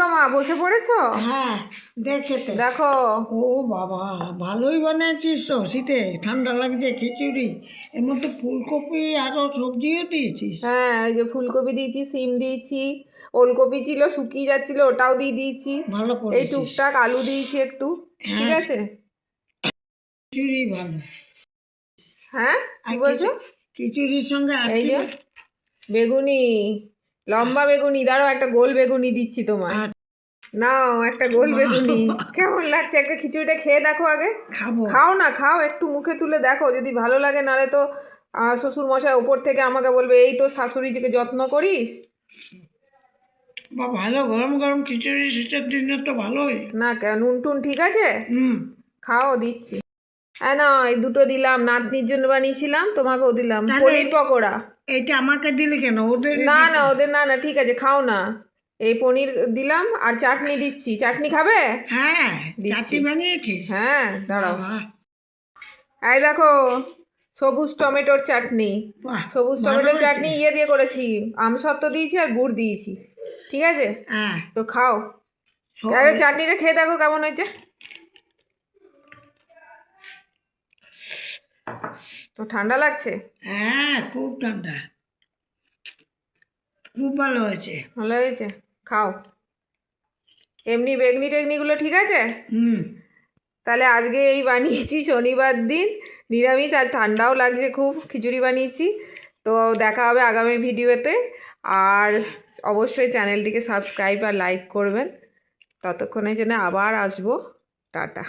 গো মা, বসে পড়েছো? হ্যাঁ, দেখে তো। দেখো। ও বাবা, ভালোই বানিয়েছিস তো। শীতে ঠান্ডা লাগছে, খিচুড়ি এর মধ্যে ফুলকপি আরও সবজিও দিয়েছিস। হ্যাঁ, এই যে ফুলকপি দিয়েছি, সিম দিয়েছি, ওলকপি ছিল শুকিয়ে যাচ্ছিল, ওটাও দিয়ে দিয়েছি। ভালো এই করেছিস। টুকটাক আলু দিয়েছি একটু। ঠিক হ্যাঁ, আছে। খিচুড়ি ভালো। হ্যাঁ, কি আর বলছো? খিচুড়ির সঙ্গে আর এই কি যে বেগুনি, লম্বা বেগুনি, দাঁড়াও একটা গোল বেগুনি দিচ্ছি তোমায়। নাও একটা গোল বেগুনি। কেমন লাগছে? একটা খিচুড়িটা খেয়ে দেখো আগে। খাবো। খাও না, খাও, একটু মুখে তুলে দেখো, যদি ভালো লাগে, নালে তো শ্বশুর মশাই ওপর থেকে আমাকে বলবে এই তো শাশুড়িকে যত্ন করিস। বা ভালো, গরম গরম খিচুড়ি শীতের দিনে তো ভালোই। না নুন টুন ঠিক আছে? হুম। খাও, দিচ্ছি। হ্যাঁ না, এই দুটো দিলাম, নাতনির জন্য বানিয়েছিলাম, তোমাকেও দিলাম তাহলে পনির পকোড়া। এইটা আমাকে দিলি কেন? ওদের না না, ওদের না না, ঠিক আছে, খাও না। এই পনির দিলাম আর চাটনি দিচ্ছি। চাটনি খাবে? হ্যাঁ, দিচ্ছি। চাটনি বানিয়েছিস? হ্যাঁ, দাঁড়াও। বাহ, এই দেখো, সবুজ টমেটোর চাটনি। বাহ, সবুজ ভালো টমেটোর হয়েছে। চাটনি ইয়ে দিয়ে করেছি, আমসত্ত্ব দিয়েছি আর গুড় দিয়েছি। ঠিক আছে, হ্যাঁ, তো খাও। আরে চাটনিটা খেয়ে দেখো কেমন হয়েছে। তো ঠান্ডা লাগছে? হ্যাঁ, খুব ঠান্ডা, খুব ভালো হয়েছে। ভালো হয়েছে, খাও। এমনি বেগনি টেগনিগুলো ঠিক আছে? হুম। তাহলে আজকে এই বানিয়েছি, শনিবার দিন নিরামিষ, আজ ঠান্ডাও লাগছে খুব, খিচুড়ি বানিয়েছি। তো দেখা হবে আগামী ভিডিওতে। আর অবশ্যই চ্যানেলটিকে সাবস্ক্রাইব আর লাইক করবেন। ততক্ষণের জন্য আবার আসবো। টাটা।